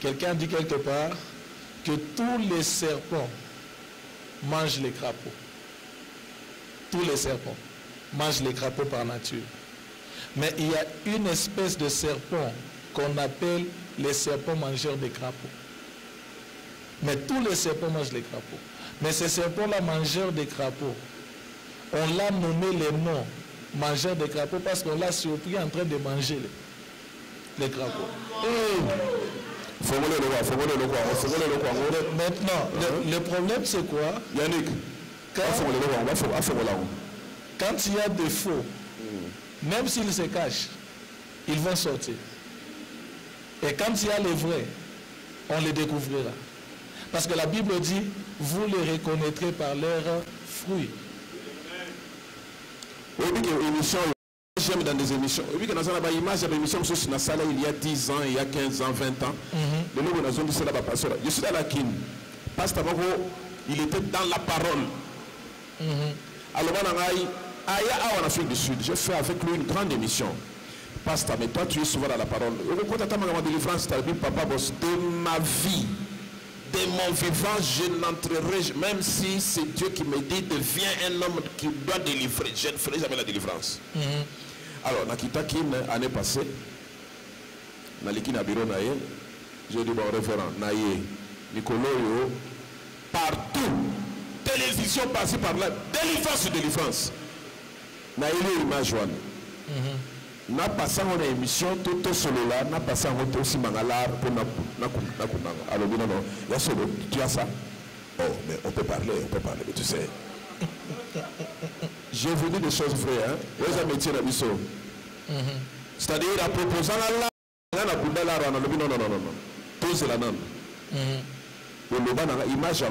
Quelqu'un a dit quelque part que tous les serpents mangent les crapauds. Tous les serpents mangent les crapauds par nature. Mais il y a une espèce de serpent qu'on appelle les serpents mangeurs des crapauds. Mais tous les serpents mangent les crapauds. Mais ces serpents-là, mangeurs des crapauds, on l'a nommé les noms mangeurs des crapauds parce qu'on l'a surpris en train de manger les crapauds. Maintenant, le problème c'est quoi? Yannick, quand il y a des faux, même s'ils se cachent, ils vont sortir. Et quand il y a les vrais, on les découvrira. Parce que la Bible dit, vous les reconnaîtrez par leurs fruits. J'aime dans des émissions. Oui, dans une image, il y a des émissions sur la salle il y a 10 ans, il y a 15 ans, 20 ans. De nouveau, dans une salle, je suis à la Kin. Pasteur Mako, il était dans la parole. Alors, en Afrique du Sud, j'ai fait avec lui une grande émission. Pasteur, mais toi, tu es souvent dans la parole. Quand tu as ma délivrance, tu as dit, papa, boss, de ma vie. De mon vivant, je n'entrerai, même si c'est Dieu qui me dit, deviens un homme qui doit délivrer. Je ne ferai jamais la délivrance. Alors, Nakita Kin, l'année passée, Naliki Nabiro Naye, j'ai dit, bon, référent, Naye, Nicolo, partout, télévision par-ci par-là, délivrance. Na ile image wana. Na passé en émission tout solo là, na passé en aussi mangalar pour na kunanga. Alors non, il y a solo, tu as ça. Oh, mais on peut parler, mais tu sais. Je vous dis des choses vraies, hein. Vous avez métier d'habisso. C'est-à-dire, la proposant là, non. Tout c'est la non. Le image image.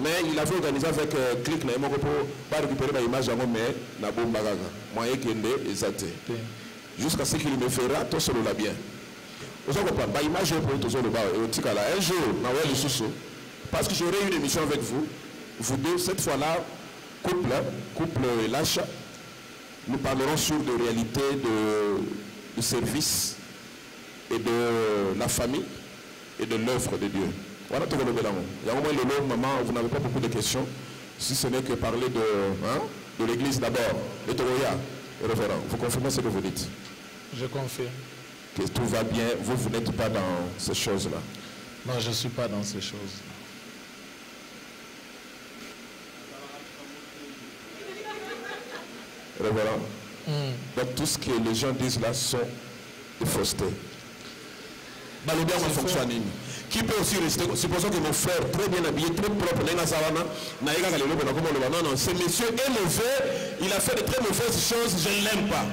Mais il avait organisé avec Click pour pas récupérer l'image mais na bomba gaga. Moyen kende exact. Jusqu'à ce qu'il me fera tout seul là bien. Vous comprenez pas image pour tout seul là un jour na ouais sous parce que j'aurai une émission avec vous deux cette fois-là couple lâche. Nous parlerons sur des réalités de service et de la famille et de l'œuvre de Dieu. Voilà tout le monde. Il y a au moins le long moment, vous n'avez pas beaucoup de questions, si ce n'est que parler de l'église d'abord, de Toroya, révérend. Vous confirmez ce que vous dites? Je confirme. Que tout va bien, vous n'êtes pas dans ces choses-là? Non, je ne suis pas dans ces choses. Révérend. Donc tout ce que les gens disent là sont des faussetés. Qui peut aussi rester, supposons que mon frère, très bien habillé, très propre, non, ce monsieur est mauvais, il a fait de très mauvaises choses, je ne l'aime pas.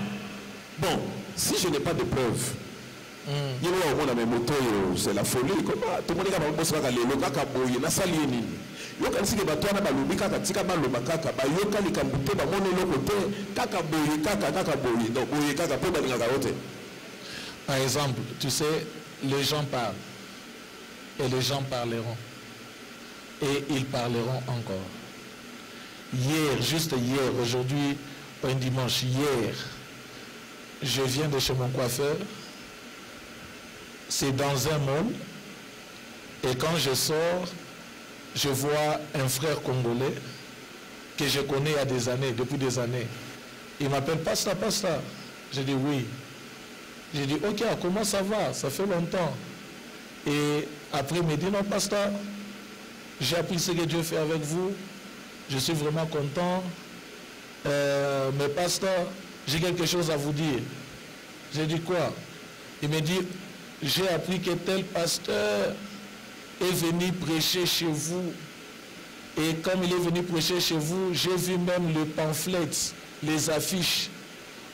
Bon, si je n'ai pas de preuves, c'est la folie, tout le monde Par exemple, tu sais, les gens parlent et les gens parleront et ils parleront encore. Hier, juste hier, aujourd'hui, un dimanche, hier, je viens de chez mon coiffeur, c'est dans un mall et quand je sors, je vois un frère congolais que je connais il y a des années, depuis des années. Il m'appelle Pasta. Je dis oui. J'ai dit, ok, comment ça va? Ça fait longtemps. Et après, il me dit, non, pasteur, j'ai appris ce que Dieu fait avec vous. Je suis vraiment content. Mais pasteur, j'ai quelque chose à vous dire. J'ai dit quoi? Il me dit, j'ai appris que tel pasteur est venu prêcher chez vous. Et comme il est venu prêcher chez vous, j'ai vu même le pamphlet, les affiches.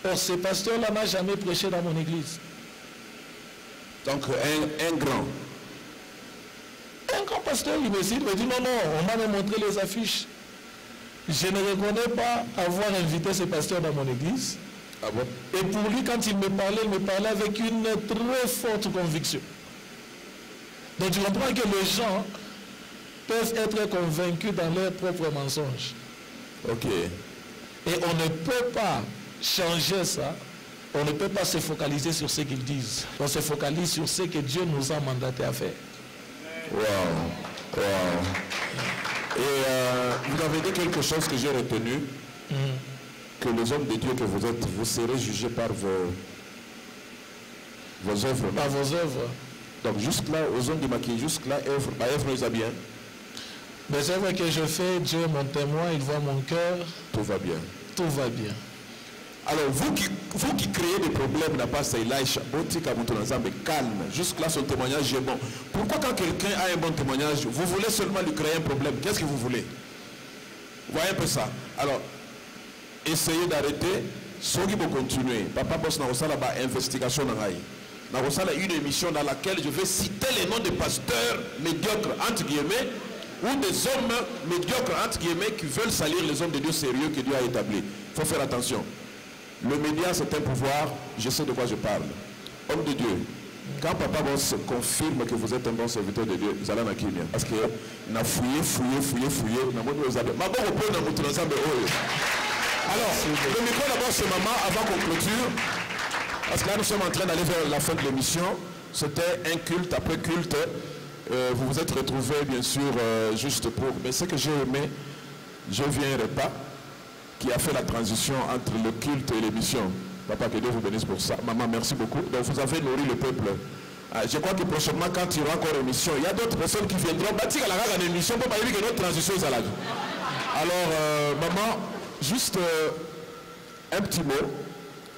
Or, ce pasteur-là n'a jamais prêché dans mon église. Donc, un grand pasteur, il me dit, non, on m'a même montré les affiches. Je ne reconnais pas avoir invité ce pasteur dans mon église. Ah bon? Et pour lui, quand il me parlait avec une très forte conviction. Donc, tu comprends que les gens peuvent être convaincus dans leurs propres mensonges. Ok. Et on ne peut pas changer ça, on ne peut pas se focaliser sur ce qu'ils disent. On se focalise sur ce que Dieu nous a mandaté à faire. Wow. Et vous avez dit quelque chose que j'ai retenu, que les hommes de Dieu que vous êtes, vous serez jugés par vos œuvres. Par vos œuvres. Donc jusque-là, aux hommes de maquillage, jusque-là, œuvre, ils ont bien. Les œuvres que je fais, Dieu est mon témoin, il voit mon cœur. Tout va bien. Tout va bien. Alors, vous qui créez des problèmes, n'a pas ça, calme. Jusque-là, son témoignage est bon. Pourquoi quand quelqu'un a un bon témoignage, vous voulez seulement lui créer un problème? Qu'est-ce que vous voulez? Vous voyez un peu ça. Alors, essayez d'arrêter. Ceux qui vont continuer. Papa Boss n'a pas investigation dans la une émission dans laquelle je vais citer les noms des pasteurs médiocres, entre guillemets, ou des hommes médiocres, entre guillemets, qui veulent salir les hommes de Dieu sérieux que Dieu a établis. Il faut faire attention. Le média, c'est un pouvoir, je sais de quoi je parle. Homme de Dieu, quand Papa Boss confirme que vous êtes un bon serviteur de Dieu, vous allez en acquérir. Parce que n'a fouillé. Alors, le micro d'abord, c'est maman, avant qu'on clôture. Parce que là, nous sommes en train d'aller vers la fin de l'émission. C'était un culte après culte. Vous vous êtes retrouvés, bien sûr, juste pour... Mais ce que j'ai aimé, je viens un repas qui a fait la transition entre le culte et l'émission. Papa, que Dieu vous bénisse pour ça. Maman, merci beaucoup. Donc, vous avez nourri le peuple Je crois que prochainement, quand il y aura encore une émission, il y a d'autres personnes qui viendront bâtir à la rage en émission pour pas dire que notre transition est à la vie. Alors, maman, juste un petit mot.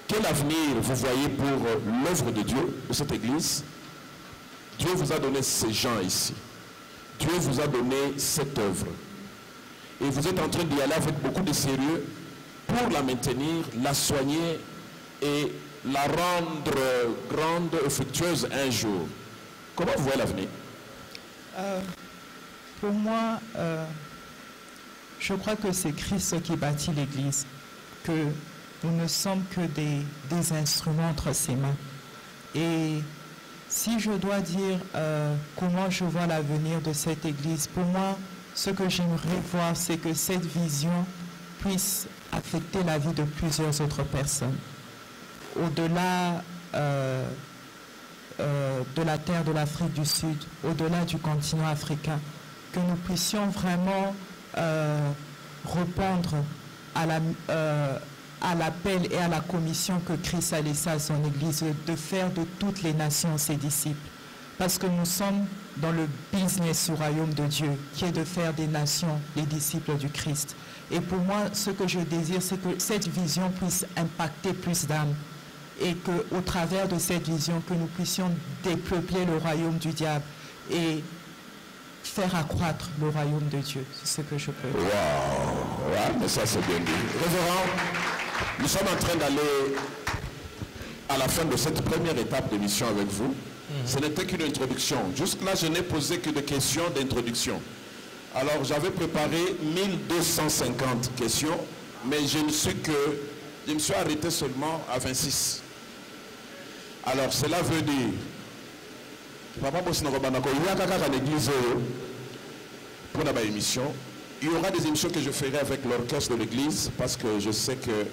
Quel avenir vous voyez pour l'œuvre de Dieu, de cette église? Dieu vous a donné ces gens ici. Dieu vous a donné cette œuvre. Et vous êtes en train d'y aller avec beaucoup de sérieux pour la maintenir, la soigner et la rendre grande et fructueuse un jour. Comment vous voyez l'avenir? Pour moi, je crois que c'est Christ qui bâtit l'Église, que nous ne sommes que des instruments entre ses mains. Et si je dois dire comment je vois l'avenir de cette Église, pour moi, ce que j'aimerais voir, c'est que cette vision puisse affecter la vie de plusieurs autres personnes. Au-delà de la terre de l'Afrique du Sud, au-delà du continent africain, que nous puissions vraiment répondre à l'appel et à la commission que Christ a laissée à son Église, de faire de toutes les nations ses disciples. Parce que nous sommes dans le business du royaume de Dieu, qui est de faire des nations les disciples du Christ. Et pour moi, ce que je désire, c'est que cette vision puisse impacter plus d'âmes. Et qu'au travers de cette vision, que nous puissions dépeupler le royaume du diable et faire accroître le royaume de Dieu. C'est ce que je peux dire. Waouh, ouais, mais ça c'est bien dit. Révérend, nous sommes en train d'aller à la fin de cette première étape de mission avec vous. Ce n'était qu'une introduction. Jusque-là, je n'ai posé que des questions d'introduction. Alors, j'avais préparé 1250 questions, mais je me suis arrêté seulement à 26. Alors, cela veut dire, pour la émission, il y aura des émissions que je ferai avec l'orchestre de l'église, parce que je sais que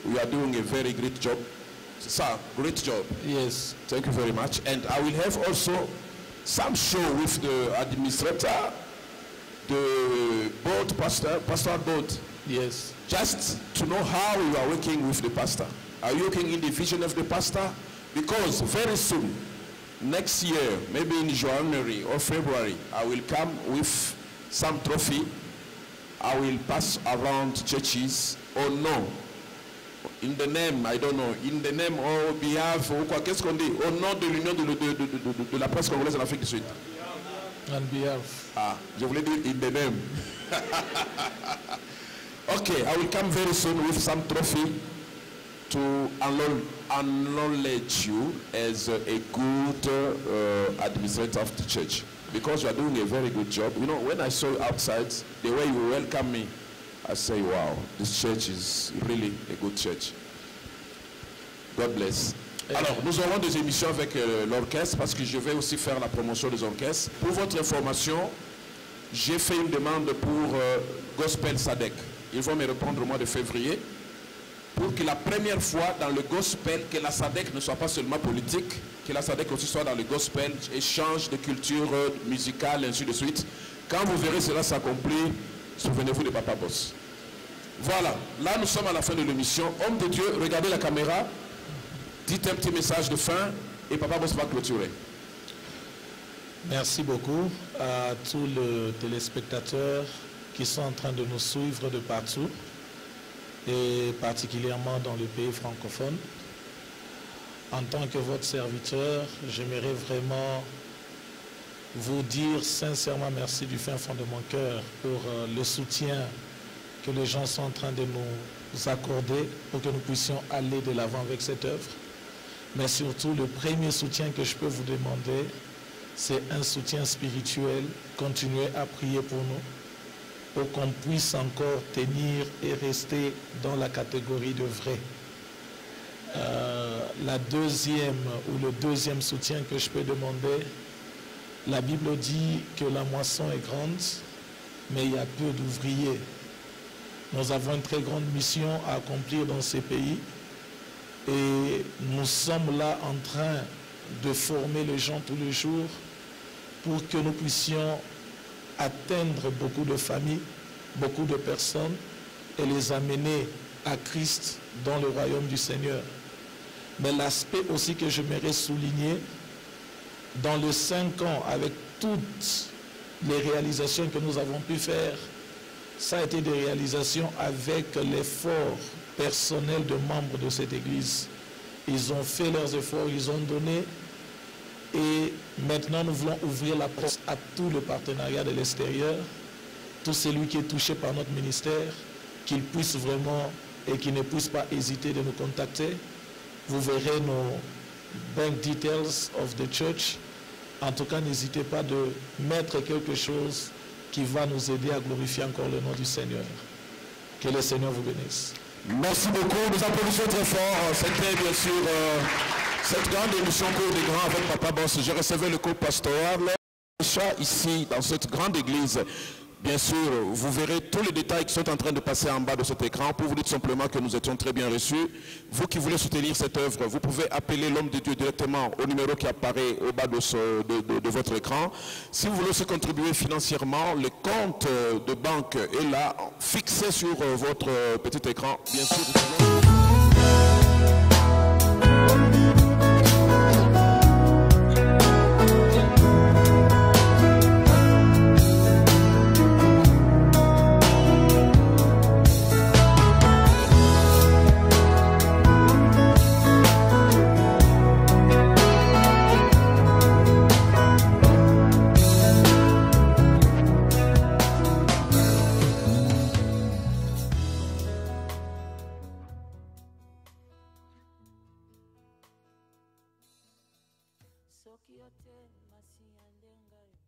we are doing a very great job. C'est ça, great job. Yes. Thank you very much. And I will have also some show with the administrator, the board pastor, pastoral board. Yes. Just to know how you are working with the pastor. Are you working in the vision of the pastor? Because very soon, next year, maybe in January or February, I will come with some trophy. I will pass around churches or no. In the name, I don't know, in the name or behalf, ou quoi, qu'est-ce qu'on dit? Au nom de l'Union de la presse congolaise en Afrique du Sud. On behalf. Ah, je voulais dire in the name. Okay, I will come very soon with some trophy to acknowledge you as a good administrator of the church. Because you are doing a very good job. You know, when I saw you outside, the way you welcome me, I say, wow, this church is really a good church. God bless. Alors, nous aurons des émissions avec l'orchestre parce que je vais aussi faire la promotion des orchestres. Pour votre information, j'ai fait une demande pour Gospel Sadek. Ils vont me répondre au mois de février pour que la première fois dans le gospel, que la Sadek ne soit pas seulement politique, que la Sadek aussi soit dans le gospel, échange de culture musicale, ainsi de suite. Quand vous verrez cela s'accomplir, souvenez-vous de Papa Boss. Voilà, là nous sommes à la fin de l'émission. Homme de Dieu, regardez la caméra, dites un petit message de fin et Papa Boss va clôturer. Merci beaucoup à tous les téléspectateurs qui sont en train de nous suivre de partout et particulièrement dans le pays francophone. En tant que votre serviteur, j'aimerais vraiment vous dire sincèrement merci du fin fond de mon cœur pour le soutien que les gens sont en train de nous accorder pour que nous puissions aller de l'avant avec cette œuvre. Mais surtout, le premier soutien que je peux vous demander, c'est un soutien spirituel. Continuez à prier pour nous, pour qu'on puisse encore tenir et rester dans la catégorie de vrai. La deuxième ou le deuxième soutien que je peux demander, la Bible dit que la moisson est grande, mais il y a peu d'ouvriers. Nous avons une très grande mission à accomplir dans ces pays et nous sommes là en train de former les gens tous les jours pour que nous puissions atteindre beaucoup de familles, beaucoup de personnes et les amener à Christ dans le royaume du Seigneur. Mais l'aspect aussi que j'aimerais souligner, dans les 5 ans, avec toutes les réalisations que nous avons pu faire, ça a été des réalisations avec l'effort personnel de membres de cette église. Ils ont fait leurs efforts, ils ont donné. Et maintenant, nous voulons ouvrir la porte à tout le partenariat de l'extérieur, tout celui qui est touché par notre ministère, qu'il puisse vraiment et qu'il ne puisse pas hésiter de nous contacter. Vous verrez nos bank details of the church. En tout cas, n'hésitez pas de mettre quelque chose qui va nous aider à glorifier encore le nom du Seigneur. Que le Seigneur vous bénisse. Merci beaucoup. Nous applaudissons très fort. C'était bien sûr cette grande émission Cours des Grands avec Papa Boss. Je recevais le co-pastoral ici dans cette grande église. Bien sûr, vous verrez tous les détails qui sont en train de passer en bas de cet écran pour vous dire simplement que nous étions très bien reçus. Vous qui voulez soutenir cette œuvre, vous pouvez appeler l'homme de Dieu directement au numéro qui apparaît au bas de votre écran. Si vous voulez aussi contribuer financièrement, le compte de banque est là, fixé sur votre petit écran. Bien sûr, vous pouvez... Soki yote masi ya ndenga yo.